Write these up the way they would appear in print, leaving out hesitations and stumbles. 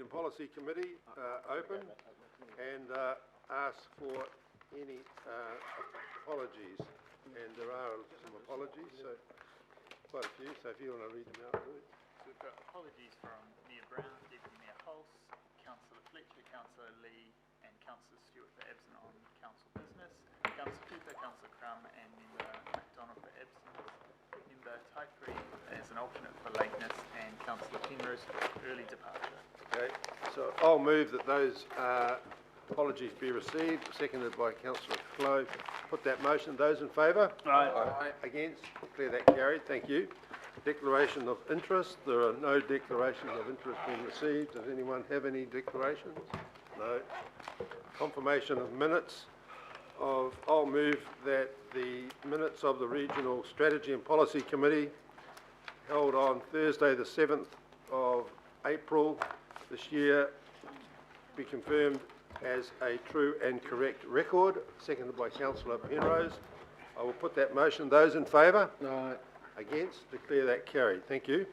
Policy Committee open and ask for any apologies, and there are some apologies, so quite a few, so if you want to read them out. So we've got apologies from Mayor Brown, Deputy Mayor Hulse, Councillor Fletcher, Councillor Lee and Councillor Stewart for absent on council business, Councillor Cooper, Councillor Crum and Member McDonald for absence, Member Taipri as an alternate for lateness and Councillor Penrose for early departure. Okay, so I'll move that those apologies be received, seconded by Councillor Clove. Put that motion. Those in favour? Aye. Against? Declare that carried. Thank you. Declaration of interest. There are no declarations of interest being received. Does anyone have any declarations? No. Confirmation of minutes. I'll move that the minutes of the Regional Strategy and Policy Committee held on Thursday the 7th of April this year be confirmed as a true and correct record, seconded by Councillor Penrose. I will put that motion. Those in favour? No. Against? Declare that carried. Thank you.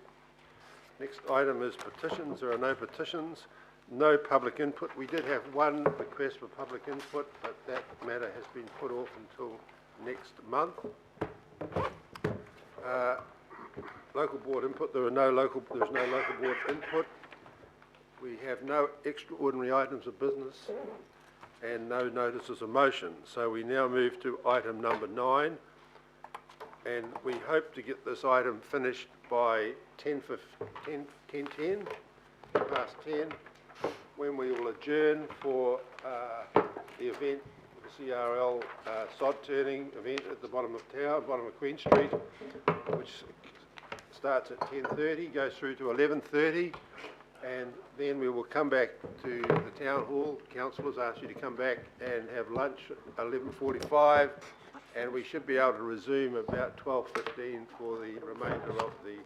Next item is petitions. There are no petitions. No public input. We did have one request for public input, but that matter has been put off until next month. Local board input. There's no local board input. We have no extraordinary items of business and no notices of motion. So we now move to item number 9, and we hope to get this item finished by 10:10, past 10, when we will adjourn for the event, the CRL sod turning event at the bottom of town, bottom of Queen Street, which starts at 10:30, goes through to 11:30. And then we will come back to the town hall. Councillors ask you to come back and have lunch at 11:45, and we should be able to resume about 12:15 for the remainder of the.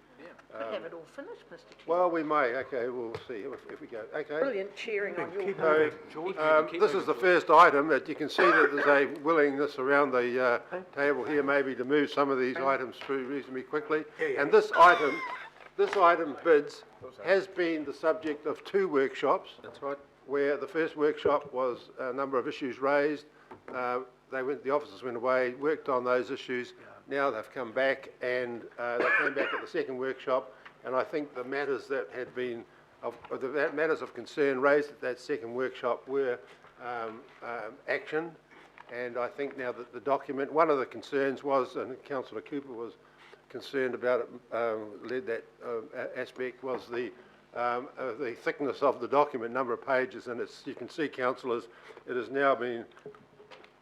Could have it all finished, Mr. Chair. Well, we may. Okay, we'll see if we go. Okay. Brilliant cheering on your part. So, this is the first item. That you can see that there's a willingness around the table here, maybe to move some of these items through reasonably quickly. And this item bids has been the subject of 2 workshops. That's right. Where the first workshop was a number of issues raised. The officers went away, worked on those issues. Now they've come back, and they came back at the second workshop. And I think the matters that had been matters of concern raised at that second workshop were actioned. And I think now that the document, one of the concerns was, and Councillor Cooper was concerned about it, led that aspect, was the thickness of the document, number of pages, and you can see, councillors, it has now been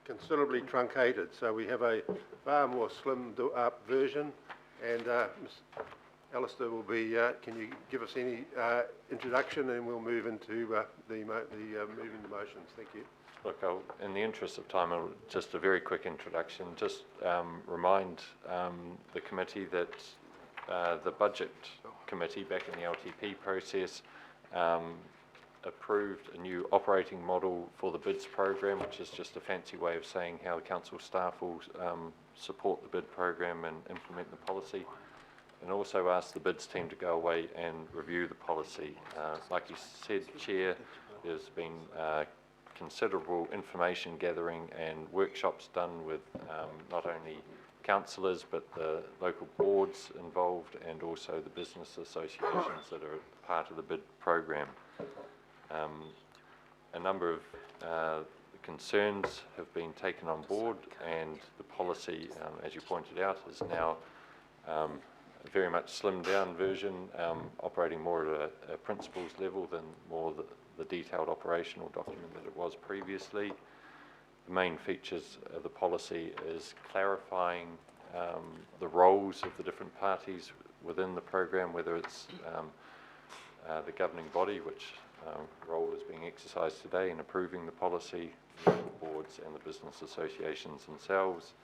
considerably truncated, so we have a far more slimmed up version. And Ms. Alistair will be, can you give us any introduction, and we'll move into moving the motions. Thank you. Look, in the interest of time, just a very quick introduction. Just remind the committee that the Budget Committee back in the LTP process approved a new operating model for the bids program, which is just a fancy way of saying how the council staff will support the bid program and implement the policy, and also asked the bids team to go away and review the policy. Like you said, Chair, there's been considerable information gathering and workshops done with not only councillors but the local boards involved and also the business associations that are part of the bid program. A number of concerns have been taken on board, and the policy, as you pointed out, is now a very much slimmed down version, operating more at a principles level than more the detailed operational document that it was previously. The main features of the policy is clarifying the roles of the different parties within the program, whether it's the governing body, which role is being exercised today in approving the policy, the boards and the business associations themselves.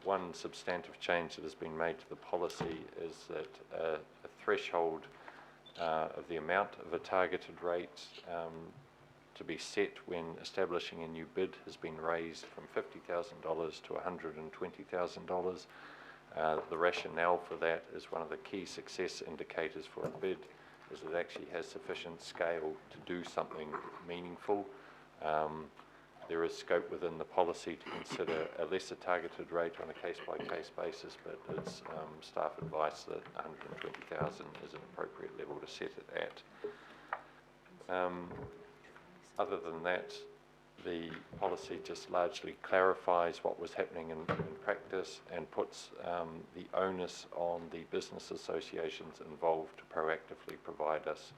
One substantive change that has been made to the policy is that a threshold of the amount of a targeted rate to be set when establishing a new bid has been raised from $50,000 to $120,000. The rationale for that is one of the key success indicators for a bid is it actually has sufficient scale to do something meaningful. There is scope within the policy to consider a lesser targeted rate on a case-by-case basis, but it's staff advice that 120,000 is an appropriate level to set it at. Other than that, the policy just largely clarifies what was happening in practice and puts the onus on the business associations involved to proactively provide us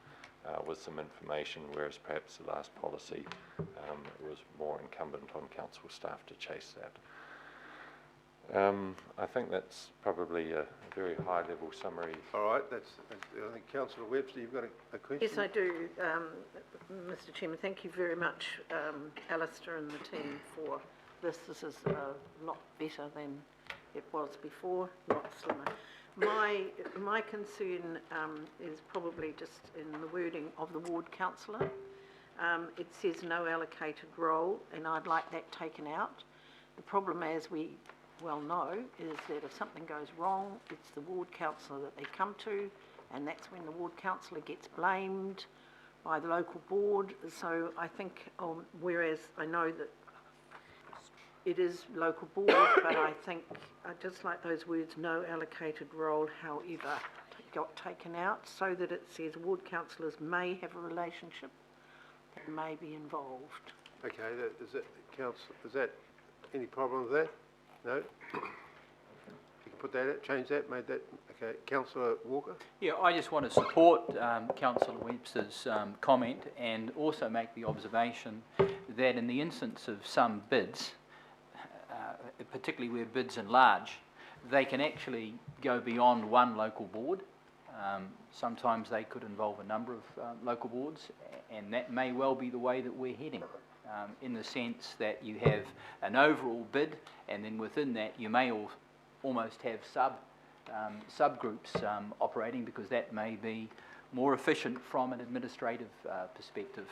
with some information, whereas perhaps the last policy it was more incumbent on council staff to chase that. I think that's probably a very high-level summary. All right, I think Councillor Webster, you've got a question? Yes, I do, Mr Chairman. Thank you very much, Alistair and the team, for this. This is a lot better than it was before, not slimmer. My concern is probably just in the wording of the ward councillor. It says no allocated role, and I'd like that taken out. The problem, as we well know, is that if something goes wrong, it's the ward councillor that they come to, and that's when the ward councillor gets blamed by the local board. So I think, whereas I know that it is local board, but I think I'd just like those words, no allocated role, however, got taken out, so that it says ward councillors may have a relationship that may be involved. Okay, is that any problem with that? No? You can put that out, change that, made that, okay. Councillor Walker? Yeah, I just want to support Councillor Webster's comment, and also make the observation that in the instance of some bids, particularly where bids enlarge, they can actually go beyond one local board. Sometimes they could involve a number of local boards, and that may well be the way that we're heading, in the sense that you have an overall bid, and then within that you may almost have subgroups operating, because that may be more efficient from an administrative perspective.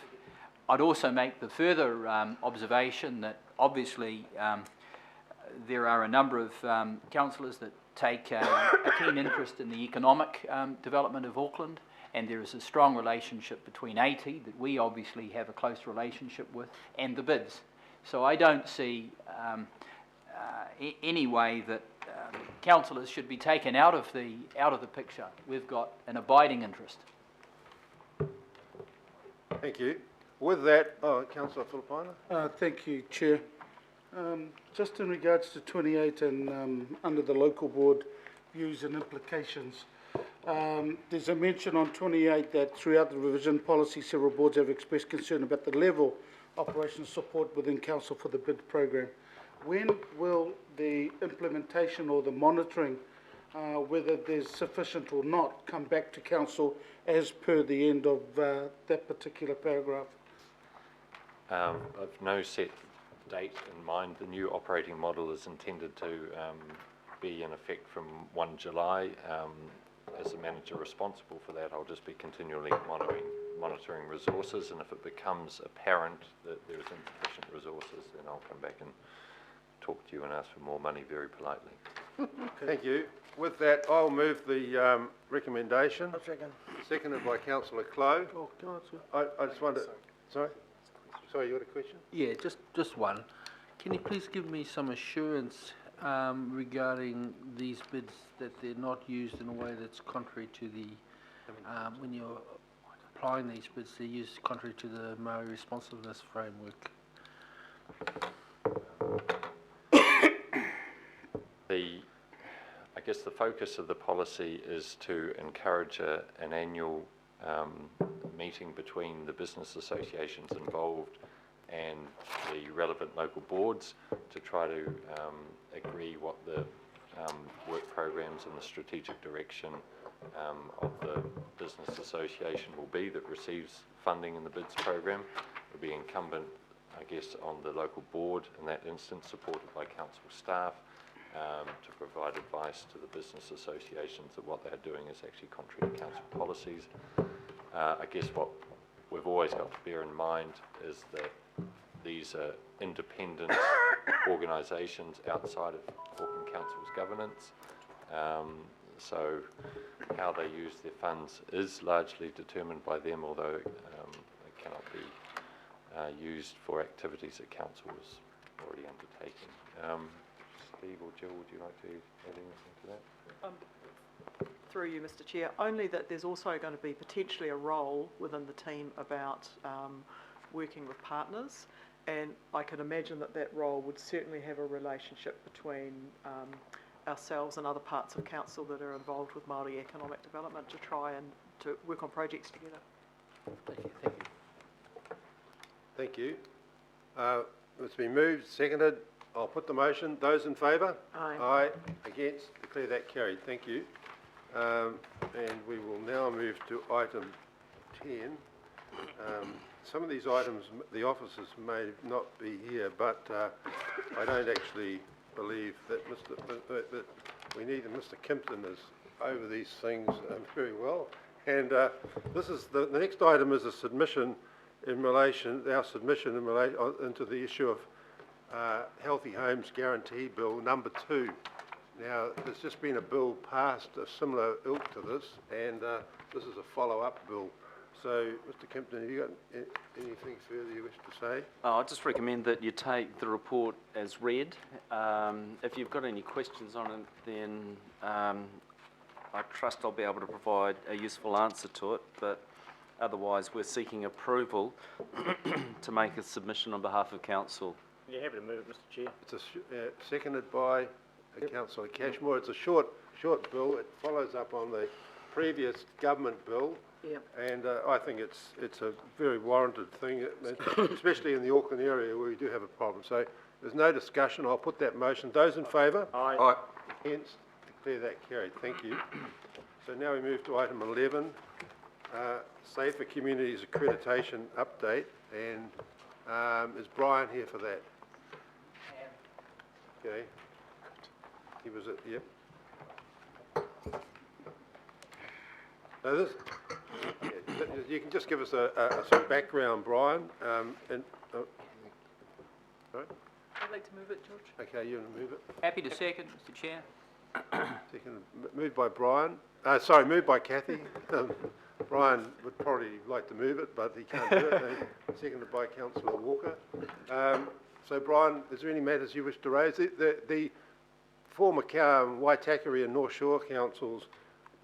I'd also make the further observation that obviously there are a number of councillors that take a keen interest in the economic development of Auckland, and there is a strong relationship between AT, that we obviously have a close relationship with, and the bids. So I don't see any way that councillors should be taken out of the picture. We've got an abiding interest. Thank you. With that, Councillor Filipina. Thank you, Chair. Just in regards to 28 and under the local board views and implications, there's a mention on 28 that throughout the revision policy, several boards have expressed concern about the level of operational support within council for the bid program. When will the implementation or the monitoring, whether there's sufficient or not, come back to council as per the end of that particular paragraph? I've no set date in mind. The new operating model is intended to be in effect from 1 July. As the manager responsible for that, I'll just be continually monitoring resources, and if it becomes apparent that there is insufficient resources, then I'll come back and talk to you and ask for more money very politely. Thank you. With that, I'll move the recommendation. I'll second. Seconded by Councillor Clow. Oh, can I answer? I just wonder, sorry? Sorry, you got a question? Yeah, just one. Can you please give me some assurance regarding these bids that they're not used in a way that's contrary to the, when you're applying these bids, they're used contrary to the Maori responsiveness framework? I guess the focus of the policy is to encourage an annual meeting between the business associations involved and the relevant local boards to try to agree what the work programs and the strategic direction of the business association will be that receives funding in the bids program. It will be incumbent, I guess, on the local board in that instance, supported by council staff, to provide advice to the business associations that what they're doing is actually contrary to council policies. I guess what we've always got to bear in mind is that these are independent organisations outside of Auckland Council's governance. So how they use their funds is largely determined by them, although it cannot be used for activities that council is already undertaking. Steve or Jill, would you like to add anything to that? Through you, Mr. Chair, only that there's also going to be potentially a role within the team about working with partners, and I can imagine that that role would certainly have a relationship between ourselves and other parts of council that are involved with Māori economic development to try and to work on projects together. Thank you, thank you. Thank you. It's been moved, seconded. I'll put the motion. Those in favour? Aye. Aye. Against? Declare that carried. Thank you. And we will now move to item 10. Some of these items, the officers may not be here, but I don't actually believe that that we need, Mr. Kimpton is over these things very well. And this is the next item is a submission in relation, our submission in relation into the issue of Healthy Homes Guarantee Bill number 2. Now, there's just been a bill passed, a similar ilk to this, and this is a follow-up bill. So, Mr. Kimpton, have you got anything further you wish to say? I just recommend that you take the report as read. If you've got any questions on it, then I trust I'll be able to provide a useful answer to it, but otherwise we're seeking approval to make a submission on behalf of council. You're happy to move it, Mr. Chair? It's seconded by Councillor Cashmore. It's a short bill. It follows up on the previous government bill. Yep. And I think it's a very warranted thing, especially in the Auckland area where we do have a problem. So there's no discussion. I'll put that motion. Those in favour? Aye. Aye. Against? Declare that carried. Thank you. So now we move to item 11, Safer Communities Accreditation Update. And is Brian here for that? Okay. He was at, yep. So this, you can just give us some background, Brian. Sorry? I'd like to move it, George. Okay, you want to move it? Happy to second, Mr. Chair. Second, moved by Brian. Moved by Kathy. Brian would probably like to move it, but he can't do it. Seconded by Councillor Walker. So, Brian, is there any matters you wish to raise? The former Waitakere and North Shore councils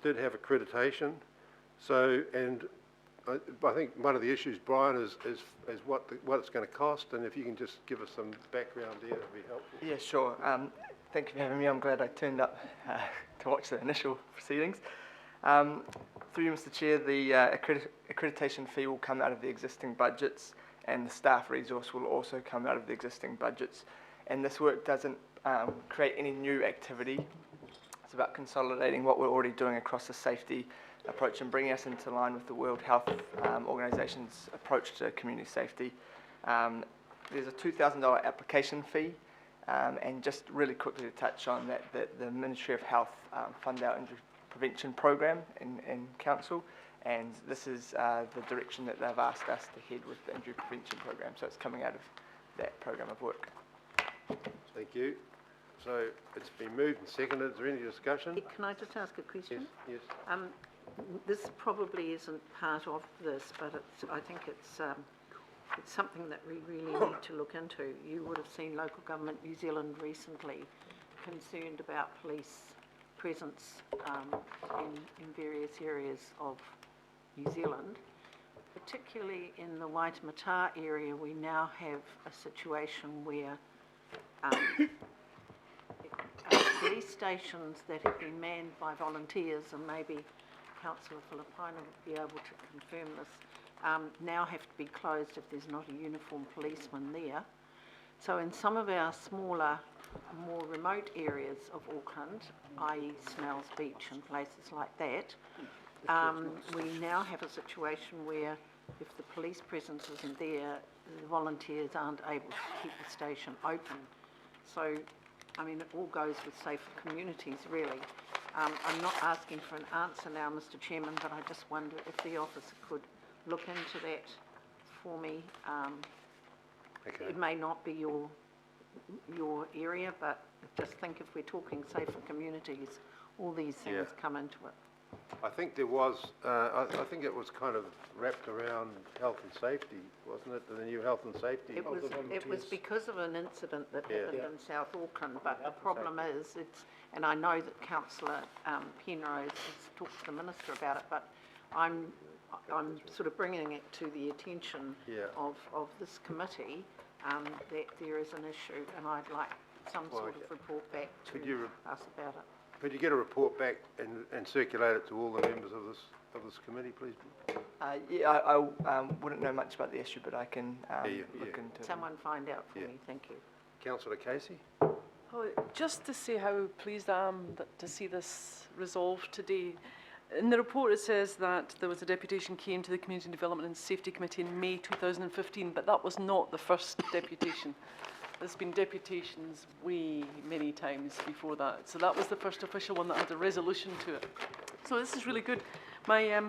did have accreditation. So, and I think one of the issues, Brian, is what it's going to cost, and if you can just give us some background there, that would be helpful. Yeah, sure. Thank you for having me. I'm glad I turned up to watch the initial proceedings. Through you, Mr. Chair, the accreditation fee will come out of the existing budgets, and the staff resource will also come out of the existing budgets. And this work doesn't create any new activity. It's about consolidating what we're already doing across the safety approach and bringing us into line with the World Health Organization's approach to community safety. There's a $2,000 application fee, and just really quickly to touch on that the Ministry of Health fund our injury prevention program in council, and this is the direction that they've asked us to head with the injury prevention program, so it's coming out of that program of work. Thank you. So it's been moved and seconded. Is there any discussion? Can I just ask a question? Yes. This probably isn't part of this, but I think it's something that we really need to look into. You would have seen Local Government New Zealand recently concerned about police presence in various areas of New Zealand. Particularly in the Waitemata area, we now have a situation where police stations that have been manned by volunteers, and maybe Councillor Filipina would be able to confirm this, now have to be closed if there's not a uniformed policeman there. So in some of our smaller, more remote areas of Auckland, i.e. Smells Beach and places like that, we now have a situation where if the police presence isn't there, the volunteers aren't able to keep the station open. So, I mean, it all goes with safer communities, really. I'm not asking for an answer now, Mr. Chairman, but I just wonder if the officer could look into that for me. Okay. It may not be your your area, but just think if we're talking safer communities, all these things come into it. I think there was, I think it was kind of wrapped around health and safety, wasn't it? The new health and safety. It was because of an incident that happened Yeah. in South Auckland, but the problem is, and I know that Councillor Penrose has talked to the Minister about it, but I'm sort of bringing it to the attention of this committee, that there is an issue, and I'd like some sort of report back to us about it. Could you get a report back and circulate it to all the members of this committee, please? I wouldn't know much about the issue, but I can look into it. Someone find out for me, thank you. Councillor Casey? Oh, just to say how pleased I am to see this resolved today. In the report it says that there was a deputation came to the Community Development and Safety Committee in May 2015, but that was not the first deputation. There's been deputations many times before that. So that was the first official one that had a resolution to it. So this is really good. My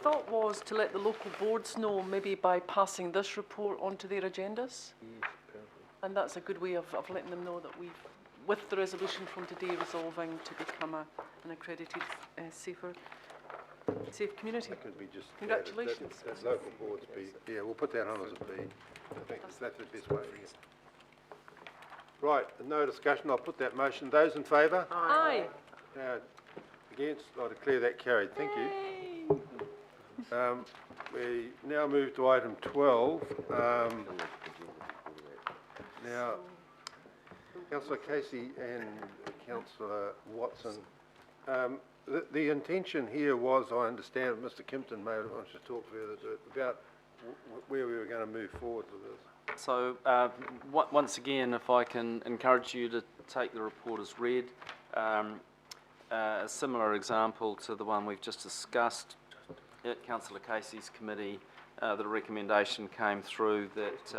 thought was to let the local boards know, maybe by passing this report onto their agendas. And that's a good way of letting them know that we've, with the resolution from today, resolving to become an accredited safe community. That could be just... Congratulations. That local boards be... Yeah, we'll put that on as a B. I think that's the best way to get it. Right, no discussion, I'll put that motion. Those in favour? Aye. Against? I declare that carried. Thank you. We now move to item 12. Now, Councillor Casey and Councillor Watson, the intention here was, I understand, Mr. Kimpton may want to talk further to it, about where we were going to move forward with this. So, once again, if I can encourage you to take the report as read, a similar example to the one we've just discussed at Councillor Casey's committee, the recommendation came through that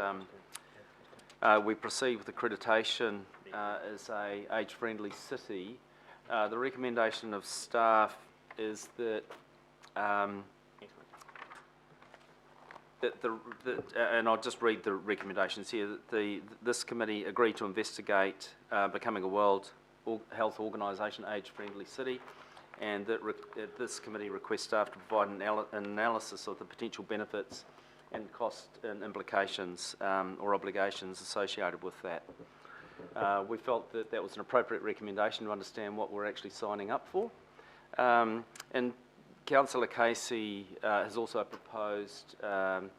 we proceed with accreditation as a age-friendly city. The recommendation of staff is that and I'll just read the recommendations here, that this committee agreed to investigate becoming a World Health Organisation age-friendly city, and that this committee requests staff to provide an analysis of the potential benefits and cost and implications or obligations associated with that. We felt that that was an appropriate recommendation to understand what we're actually signing up for. And Councillor Casey has also proposed, have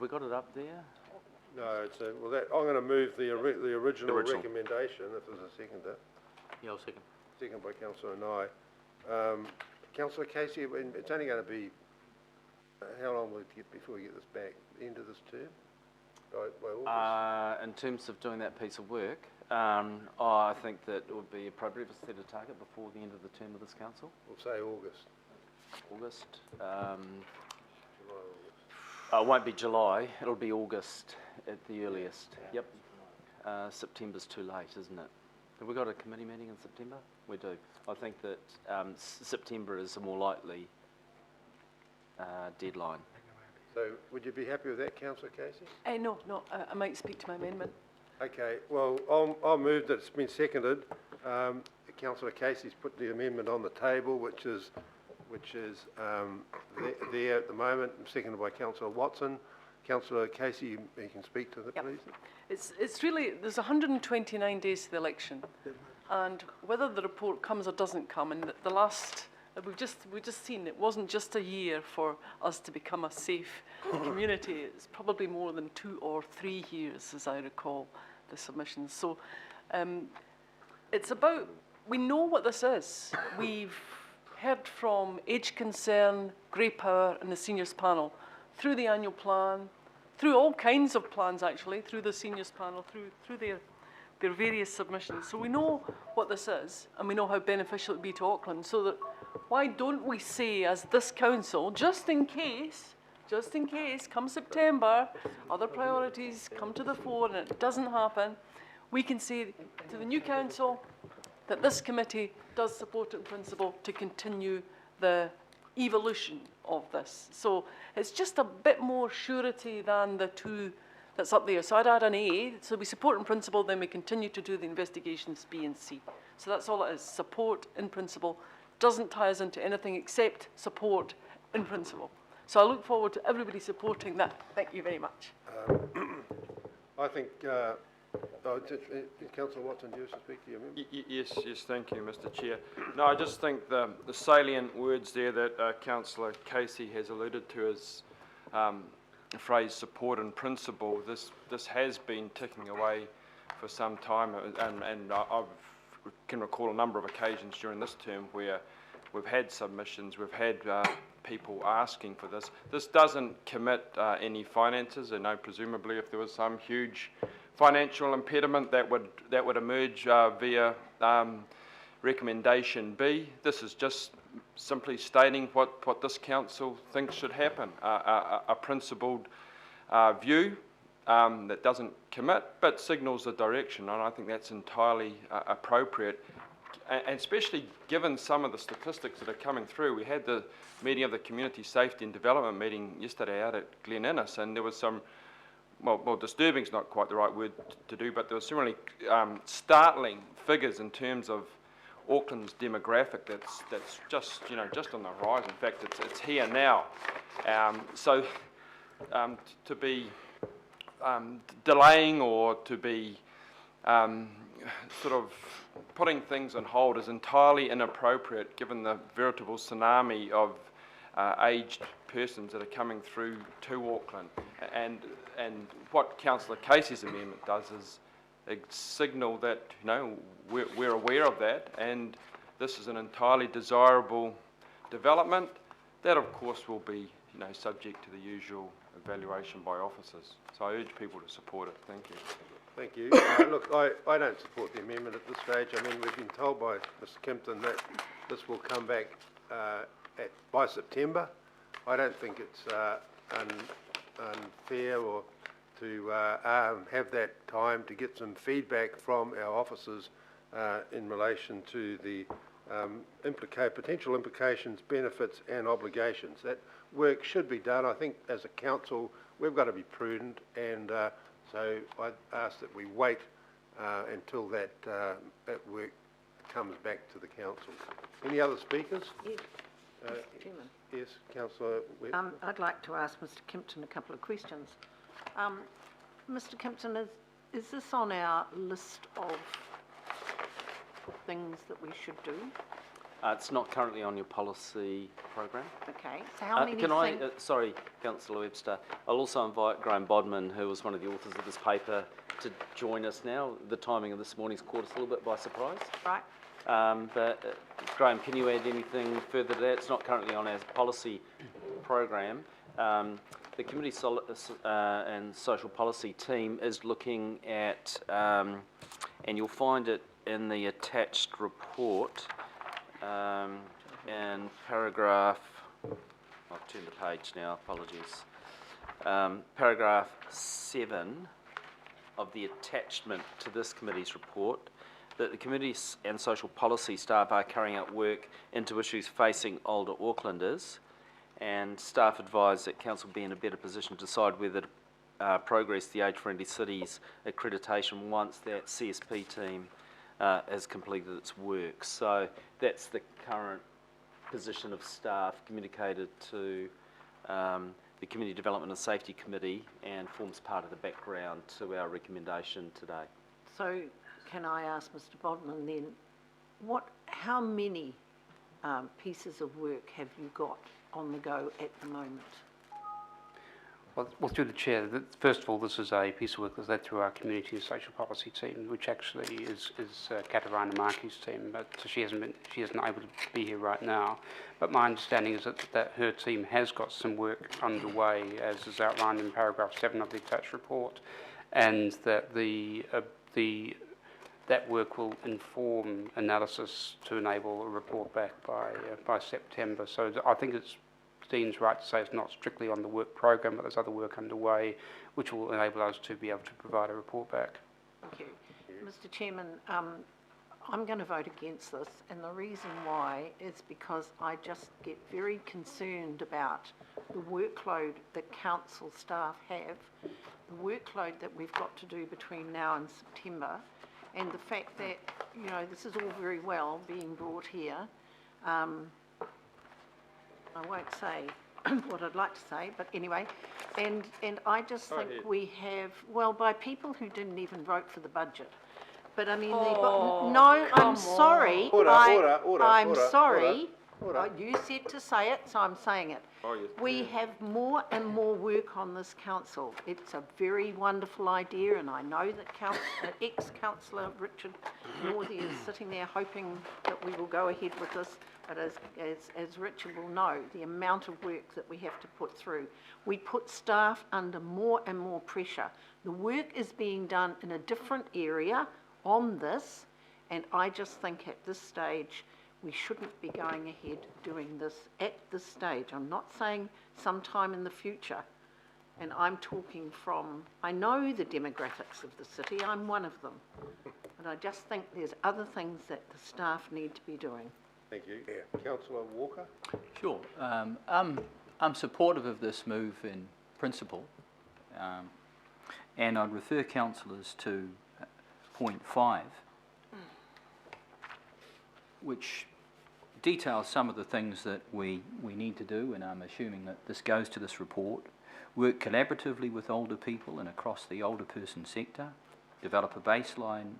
we got it up there? No, it's I'm going to move the original recommendation, if there's a seconder. Yeah, I'll second. Second by Councillor Nye. Councillor Casey, it's only going to be, how long will it get before we get this back? The end of this term? By August? In terms of doing that piece of work, I think that it would be appropriate to set a target before the end of the term of this council. We'll say August. August. July, It won't be July, it'll be August at the earliest. Yep. September's too late, isn't it? Have we got a committee meeting in September? We do. I think that September is a more likely deadline. So would you be happy with that, Councillor Casey? No, I might speak to my amendment. Okay, well, I'll move that it's been seconded. Councillor Casey's put the amendment on the table, which is there at the moment, seconded by Councillor Watson. Councillor Casey, you can speak to that, please. It's really, there's 129 days to the election, and whether the report comes or doesn't come, and the last, we've just seen, it wasn't just a year for us to become a safe community. It's probably more than 2 or 3 years, as I recall the submissions. So it's about, we know what this is. We've heard from Age Concern, Grey Power and the Seniors Panel through the annual plan, through all kinds of plans actually, through the Seniors Panel, through their various submissions. So we know what this is, and we know how beneficial it would be to Auckland, so that why don't we say as this council, just in case, come September, other priorities come to the fore and it doesn't happen, we can say to the new council that this committee does support it in principle to continue the evolution of this. So it's just a bit more surety than the 2 that's up there. So I'd add an A, so we support in principle, then we continue to do the investigations B and C. So that's all it is, support in principle. Doesn't tie us into anything except support in principle. So I look forward to everybody supporting that. Thank you very much. I think, Councillor Watson, do you wish to speak to your member? Yes, thank you, Mr. Chair. No, I just think the salient words there that Councillor Casey has alluded to is the phrase support and principle. This has been ticking away for some time, and I can recall a number of occasions during this term where we've had submissions, we've had people asking for this. This doesn't commit any finances. I know presumably if there was some huge financial impediment that would emerge via recommendation B. This is just simply stating what this council thinks should happen, a principled view that doesn't commit but signals the direction, and I think that's entirely appropriate, and especially given some of the statistics that are coming through. We had the meeting of the Community Safety and Development meeting yesterday out at Glen Innes, and there was some, well, disturbing is not quite the right word to do, but there was some really startling figures in terms of Auckland's demographic that's just on the rise. In fact, it's here now. So to be delaying or to be sort of putting things on hold is entirely inappropriate given the veritable tsunami of aged persons that are coming through to Auckland. And what Councillor Casey's amendment does is signal that we're aware of that, and this is an entirely desirable development that of course will be subject to the usual evaluation by officers. So I urge people to support it. Thank you. Thank you. Look, I don't support the amendment at this stage. I mean, we've been told by Mr Kimpton that this will come back by September. I don't think it's unfair or to have that time to get some feedback from our officers in relation to the potential implications, benefits and obligations. That work should be done. I think as a council we've got to be prudent, and so I ask that we wait until that work comes back to the council. Any other speakers? Yes, Mr. Chairman. Yes, Councillor Webb. I'd like to ask Mr Kimpton a couple of questions. Mr Kimpton, is this on our list of things that we should do? It's not currently on your policy program. Okay, so how many Sorry, Councillor Webster, I'll also invite Graham Bodman, who was one of the authors of this paper, to join us now. The timing of this morning's caught us a little bit by surprise. Right. But Graham, can you add anything further to that? It's not currently on our policy program. The Community and Social Policy team is looking at, and you'll find it in the attached report, and paragraph, I've turned the page now, apologies. Paragraph 7 of the attachment to this committee's report, that the Community and Social Policy staff are carrying out work into issues facing older Aucklanders, and staff advise that Council will be in a better position to decide whether to progress the Age-Friendly Cities accreditation once that CSP team has completed its work. So that's the current position of staff communicated to the Community Development and Safety Committee, and forms part of the background to our recommendation today. So can I ask Mr Bodman then, how many pieces of work have you got on the go at the moment? Well, through the Chair, first of all, this is a piece of work that's led through our Community and Social Policy team, which actually is Katarina Markey's team, but she isn't able to be here right now. But my understanding is that her team has got some work underway, as is outlined in paragraph 7 of the attached report, and that that work will inform analysis to enable a report back by September. So I think Dean's right to say it's not strictly on the work program, but there's other work underway which will enable us to be able to provide a report back. Thank you. Mr Chairman, I'm going to vote against this, and the reason why is because I just get very concerned about the workload that council staff have, the workload that we've got to do between now and September, and the fact that, you know, this is all very well being brought here. I won't say what I'd like to say, but anyway, and I just think we have, well, by people who didn't even vote for the budget. But I mean, no, I'm sorry. I'm sorry. You said to say it, so I'm saying it. We have more and more work on this council. It's a very wonderful idea, and I know that ex-councillor Richard Northey is sitting there hoping that we will go ahead with this. But as Richard will know, the amount of work that we have to put through, we put staff under more and more pressure. The work is being done in a different area on this, and I just think at this stage, we shouldn't be going ahead doing this at this stage. I'm not saying sometime in the future, and I'm talking from, I know the demographics of the city, I'm one of them, but I just think there's other things that the staff need to be doing. Thank you. Councillor Walker? Sure. I'm supportive of this move in principle, and I'd refer councillors to point 5, which details some of the things that we need to do, and I'm assuming that this goes to this report. Work collaboratively with older people and across the older person sector. Develop a baseline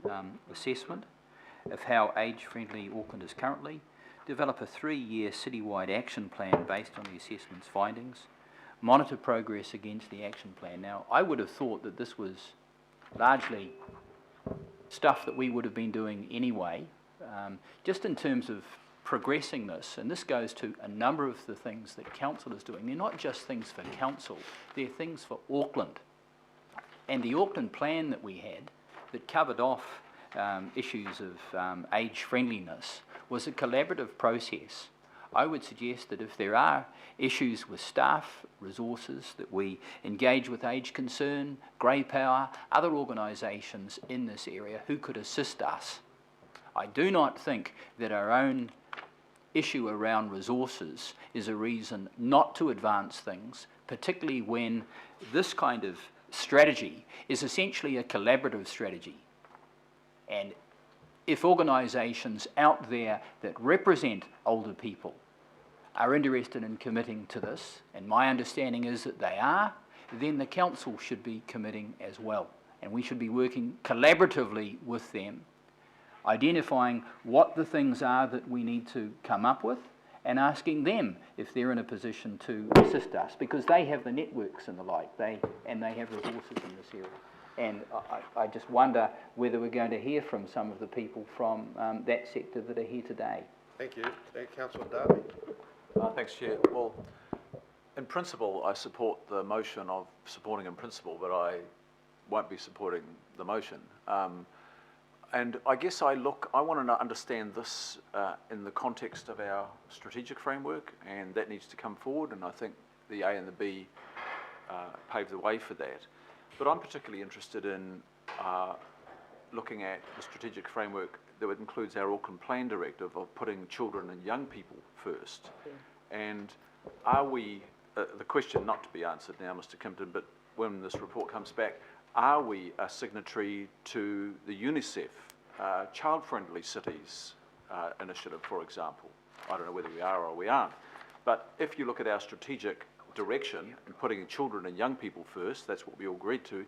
assessment of how age-friendly Auckland is currently. Develop a 3-year citywide action plan based on the assessment's findings. Monitor progress against the action plan. Now, I would have thought that this was largely stuff that we would have been doing anyway, just in terms of progressing this, and this goes to a number of the things that council is doing. They're not just things for council, they're things for Auckland. And the Auckland plan that we had that covered off issues of age friendliness was a collaborative process. I would suggest that if there are issues with staff, resources, that we engage with Age Concern, Grey Power, other organisations in this area who could assist us. I do not think that our own issue around resources is a reason not to advance things, particularly when this kind of strategy is essentially a collaborative strategy. And if organisations out there that represent older people are interested in committing to this, and my understanding is that they are, then the council should be committing as well. And we should be working collaboratively with them, identifying what the things are that we need to come up with, and asking them if they're in a position to assist us, because they have the networks and the like, and they have resources in this area. And I just wonder whether we're going to hear from some of the people from that sector that are here today. Thank you. Councillor Darby? Thanks, Chair. Well, in principle, I support the motion of supporting in principle, but I won't be supporting the motion. And I guess I want to understand this in the context of our strategic framework, and that needs to come forward, and I think the A and the B pave the way for that. But I'm particularly interested in looking at the strategic framework that includes our Auckland Plan Directive of putting children and young people first. Yeah. And are we, the question not to be answered now, Mr. Kimpton, but when this report comes back, are we a signatory to the UNICEF Child-Friendly Cities initiative, for example? I don't know whether we are or we aren't. But if you look at our strategic direction and putting children and young people first, that's what we all agreed to,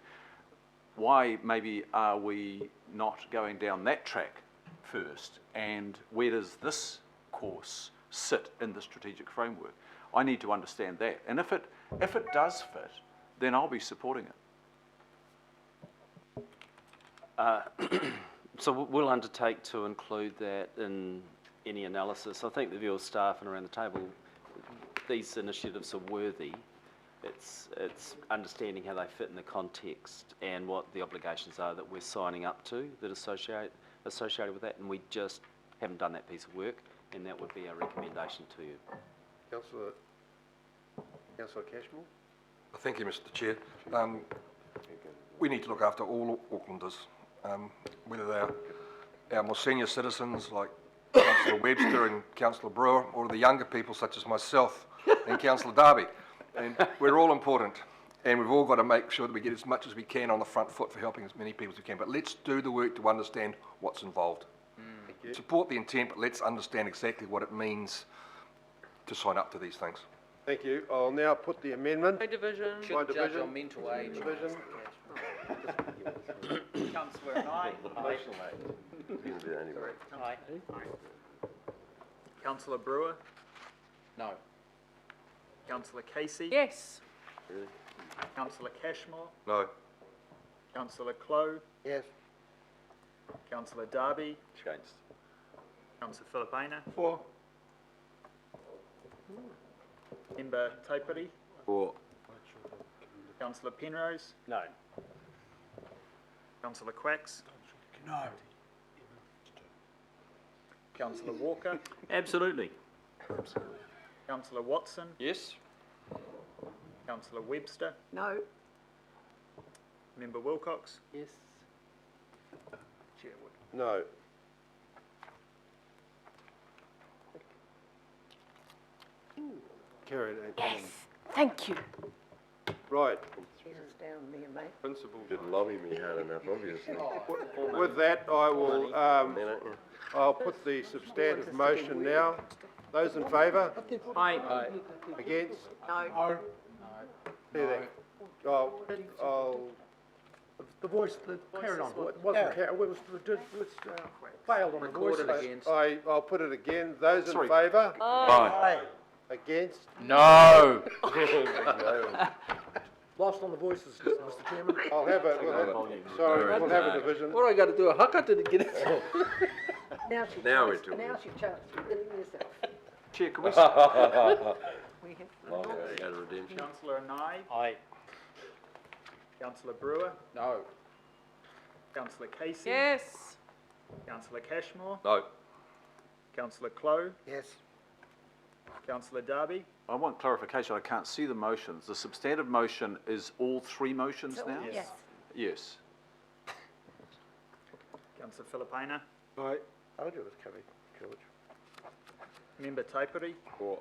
why maybe are we not going down that track first? And where does this course sit in the strategic framework? I need to understand that. And if it does fit, then I'll be supporting it. So we'll undertake to include that in any analysis. I think the view of staff and around the table, these initiatives are worthy. It's understanding how they fit in the context and what the obligations are that we're signing up to that associated with that, and we just haven't done that piece of work, and that would be our recommendation to you. Councillor Cashmore? Thank you, Mr. Chair. We need to look after all Aucklanders, whether they're our more senior citizens like Councillor Webster and Councillor Brewer, or the younger people such as myself and Councillor Darby. And we're all important. and we've all got to make sure that we get as much as we can on the front foot for helping as many people as we can. But let's do the work to understand what's involved. Support the intent, but let's understand exactly what it means to sign up to these things. Thank you. I'll now put the amendment. My division. By division. on mental age. Division. Councillor Nye. Aye. Councillor Brewer. No. Councillor Casey. Yes. Councillor Cashmore. No. Councillor Clow. Yes. Councillor Darby. Against. Councillor Philippina. For. Member Taipiri. For. Councillor Penrose. No. Councillor Quacks. No. Councillor Walker. Absolutely. Councillor Watson. Yes? Councillor Webster. No. Member Wilcox. Yes. No. Carried. Yes. Thank you. Right. Cheers down there, mate. Principal didn't lobby me hard enough, obviously. With that, I will, I'll put the substantive motion now. Those in favour? Aye. Against? No. Hear that? I'll The voice, carried on, it wasn't carried, it was, failed on the voice. Recorded against. I'll put it again. Those in favour? Aye. Against? No. Lost on the voices, Mr. Chairman. We'll have a division. What do I got to do? A haka to get it? Now's your Now chance. we're talking. Now's your chance. Give it yourself. Chair, can we, We have Go to redemption. Councillor Nye. Aye. Councillor Brewer. No. Councillor Casey. Yes. Councillor Cashmore. No. Councillor Clow. Yes. Councillor Darby. I want clarification, I can't see the motions. The substantive motion is all three motions now? Yes. Yes. Councillor Philippina. Aye. I told you it was carried, George. Member Taipiri. For.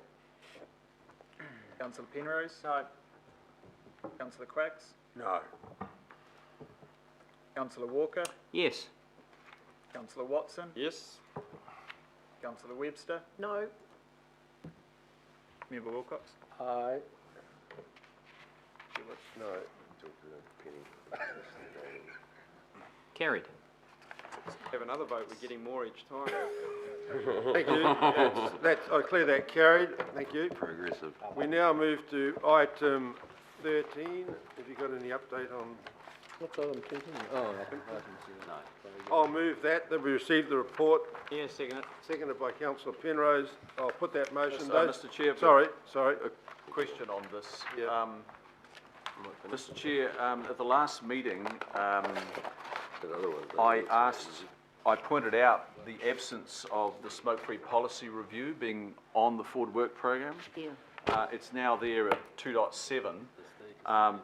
Councillor Penrose. No. Councillor Quacks. No. Councillor Walker. Yes. Councillor Watson. Yes? Councillor Webster. No. Member Wilcox. Aye. No. Carried. Have another vote, we're getting more each time. Thank you. I clear that carried. Thank you. Progressive. We now move to item 13. Have you got any update on? What's item 13? Oh, I'll move that we received the report, Yeah, second it. seconded by councillor Penrose. I'll put that motion. Mr. Chair, Sorry. a question on this. Yeah. Mr. Chair, at the last meeting, I pointed out the absence of the smoke-free policy review being on the Forward Work Programme. Yeah. It's now there at 2.7,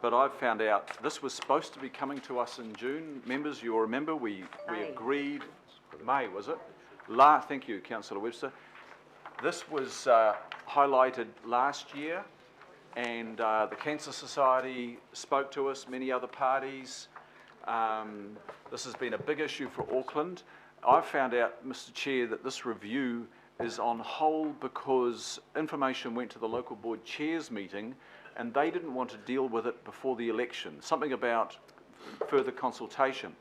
but I've found out this was supposed to be coming to us in June. Members, you'll remember we agreed, May was it? Thank you, Councillor Webster. This was highlighted last year, and the Cancer Society spoke to us, many other parties. This has been a big issue for Auckland. I've found out, Mr. Chair, that this review is on hold because information went to the local board chairs meeting and they didn't want to deal with it before the election, something about further consultation.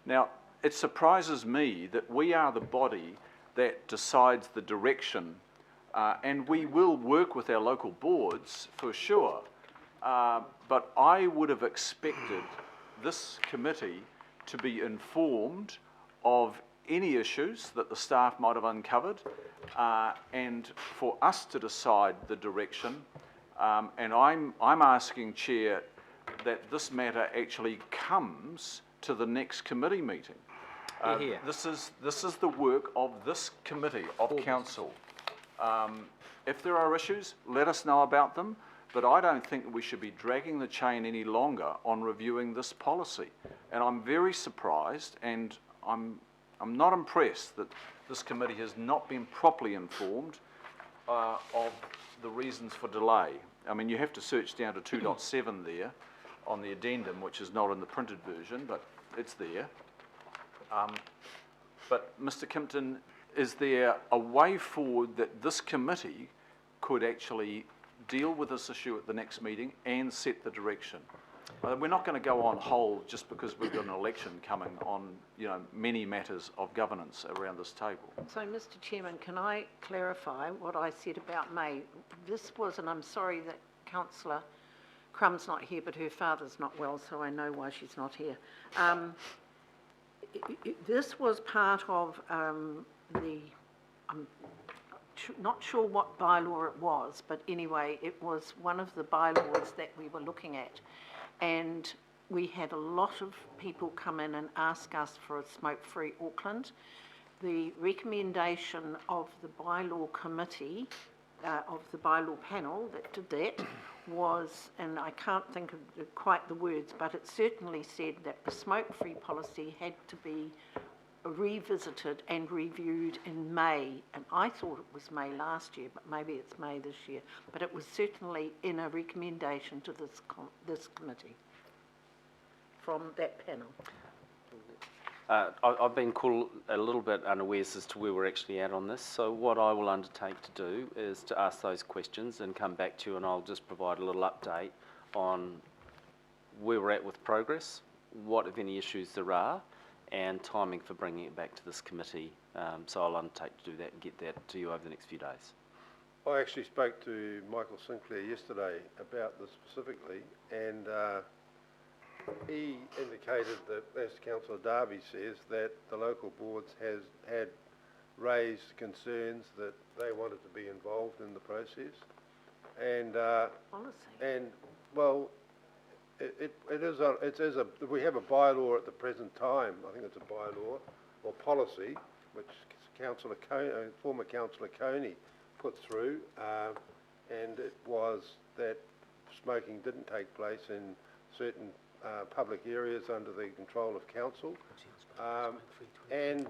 Now, it surprises me that we are the body that decides the direction, and we will work with our local boards for sure, but I would have expected this committee to be informed of any issues that the staff might have uncovered, and for us to decide the direction. And I'm asking, Chair, that this matter actually comes to the next committee meeting. Here. This is the work of this committee of council. If there are issues, let us know about them. But I don't think we should be dragging the chain any longer on reviewing this policy. And I'm very surprised, and I'm not impressed that this committee has not been properly informed of the reasons for delay. I mean, you have to search down to 2.7 there. on the addendum, which is not in the printed version, but it's there. But Mr. Kimpton, is there a way forward that this committee could actually deal with this issue at the next meeting and set the direction? We're not going to go on hold just because we've got an election coming on, you know, many matters of governance around this table. So, Mr. Chairman, can I clarify what I said about May? This was, and I'm sorry that Councillor Crumb's not here, but her father's not well, so I know why she's not here. This was part of I'm not sure what bylaw it was, but anyway, it was one of the bylaws that we were looking at. And we had a lot of people come in and ask us for a smoke-free Auckland. The recommendation of the bylaw committee, of the bylaw panel that did that, was, and I can't think of quite the words, but it certainly said that the smoke-free policy had to be revisited and reviewed in May, and I thought it was May last year, but maybe it's May this year. But it was certainly in a recommendation to this committee from that panel. I've been caught a little bit unawares as to where we're actually at on this, so what I will undertake to do is to ask those questions and come back to you, and I'll just provide a little update on where we're at with progress, what, if any, issues there are, and timing for bringing it back to this committee. So I'll undertake to do that and get that to you over the next few days. I actually spoke to Michael Sinclair yesterday about this specifically, and he indicated that, as Councillor Darby says, that the local boards had raised concerns that they wanted to be involved in the process, and well, we have a bylaw at the present time. I think it's a bylaw or policy, which Councillor former Councillor Coney put through, and it was that smoking didn't take place in certain public areas under the control of council, and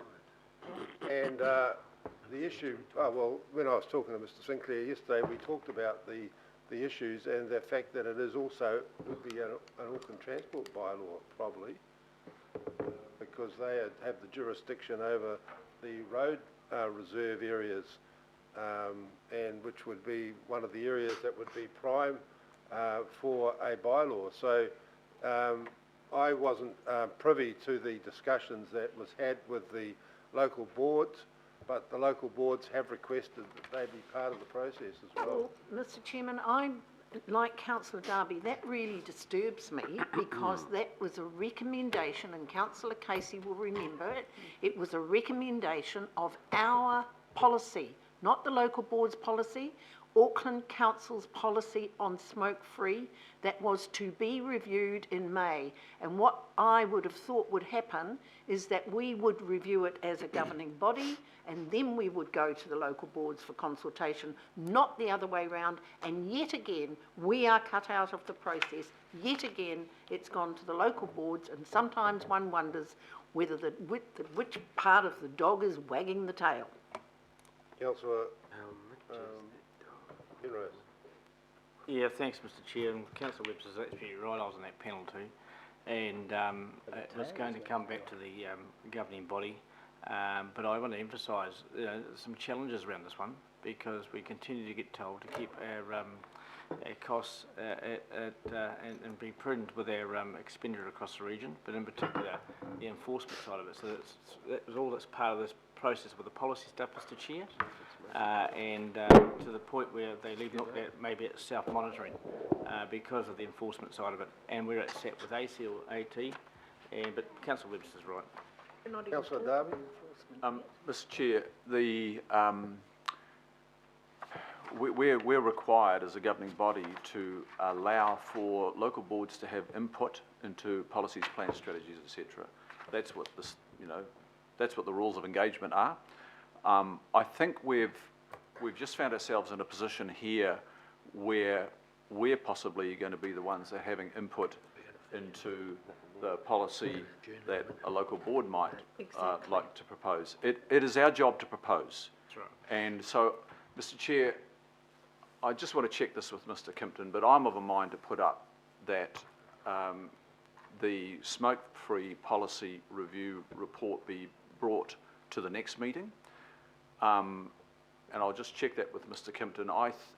the issue. Well, when I was talking to Mr. Sinclair yesterday, we talked about the issues and the fact that it is also would be an Auckland transport bylaw probably, because they have the jurisdiction over the road reserve areas, and which would be one of the areas that would be prime for a bylaw. So I wasn't privy to the discussions that was had with the local boards, but the local boards have requested that they be part of the process as well. Well, Mr. Chairman, like Councillor Darby, that really disturbs me because that was a recommendation, and Councillor Casey will remember it. It was a recommendation of our policy, not the local board's policy, Auckland Council's policy on smoke-free that was to be reviewed in May. And what I would have thought would happen is that we would review it as a governing body, and then we would go to the local boards for consultation, not the other way round. And yet again, we are cut out of the process. Yet again, it's gone to the local boards, and sometimes one wonders whether which part of the dog is wagging the tail. Councillor Yeah, thanks, Mr. Chair. And Councillor Webster's actually right. I was on that panel too, and it was going to come back to the governing body. But I want to emphasise some challenges around this one, because we continue to get told to keep our costs and be prudent with our expenditure across the region, but in particular the enforcement side of it. So that's all that's part of this process with the policy stuff, Mr. Chair, and to the point where they leave maybe at self-monitoring because of the enforcement side of it, and we're set with ACL, AT, but Councillor Webster's right. Councillor Darby. Mr. Chair, we're required as a governing body to allow for local boards to have input into policies, plans, strategies, etc. That's what this, that's what the rules of engagement are. I think we've just found ourselves in a position here where we're possibly going to be the ones that are having input into the policy that a local board might like to propose. It is our job to propose. That's right. And so, Mr. Chair, I just want to check this with Mr. Kimpton, but I'm of a mind to put up that the smoke-free policy review report be brought to the next meeting. And I'll just check that with Mr. Kimpton.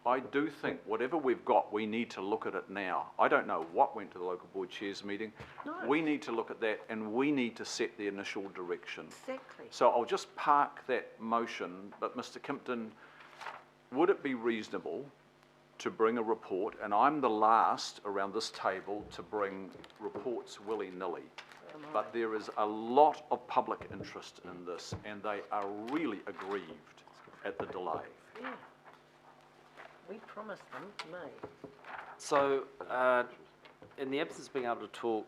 I do think whatever we've got, we need to look at it now. I don't know what went to the local board chairs meeting. No. We need to look at that, and we need to set the initial direction. Exactly. So I'll just park that motion, but Mr. Kimpton, would it be reasonable to bring a report, and I'm the last around this table to bring reports willy-nilly, but there is a lot of public interest in this, and they are really aggrieved at the delay. Yeah. We promised them May. So, in the absence of being able to talk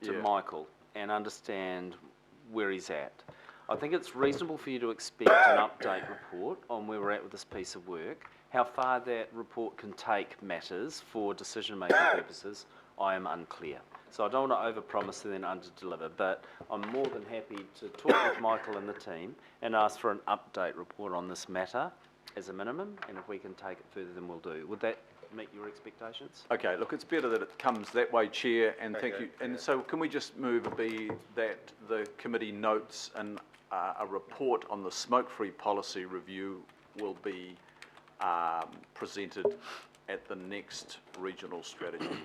to Michael and understand where he's at, I think it's reasonable for you to expect an update report on where we're at with this piece of work. How far that report can take matters for decision-making purposes, I am unclear. So I don't want to overpromise and then underdeliver, but I'm more than happy to talk with Michael and the team and ask for an update report on this matter as a minimum, and if we can take it further, then we'll do. Would that meet your expectations? Okay, look, it's better that it comes that way, Chair, and thank you. And so can we just move be that the committee notes a report on the smoke-free policy review will be presented at the next regional strategy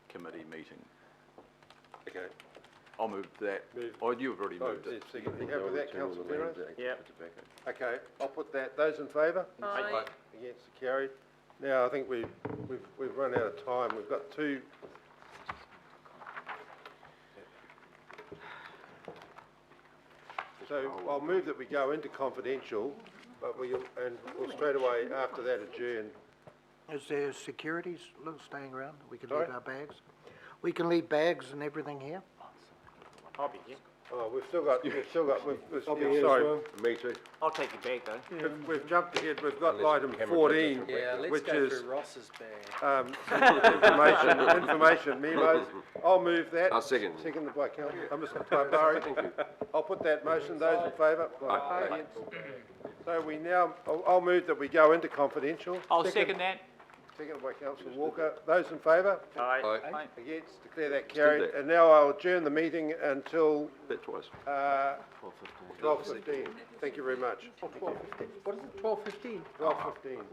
committee meeting. Okay. I'll move that. Oh, you've already moved it. Second. You happy with that, Councillor Perez? Yeah. Okay, I'll put that. Those in favour? Aye. Against, carried. Now, I think we've run out of time. We've got two. So I'll move that we go into confidential, but we'll straight away after that adjourn. Is there securities staying around? We can Sorry? leave our bags? We can leave bags and everything here? I'll be here. Oh, we've still got, I'll be here as sorry. well. Me too. I'll take your bag though. We've jumped ahead. We've got item 14, which is Ross's bag. information memos. I'll move that. I'll second. Seconded by Councillor, Mr. Taibari. I'll put that motion. Those in favour? Aye. Against? So we now, I'll move that we go into confidential. I'll second that. Seconded by Councillor Walker. Those in favour? Aye. Aye. Against? Declare that carried. And now I'll adjourn the meeting until That twice. 12:15. Thank you very much. What is it, 12:15? 12:15.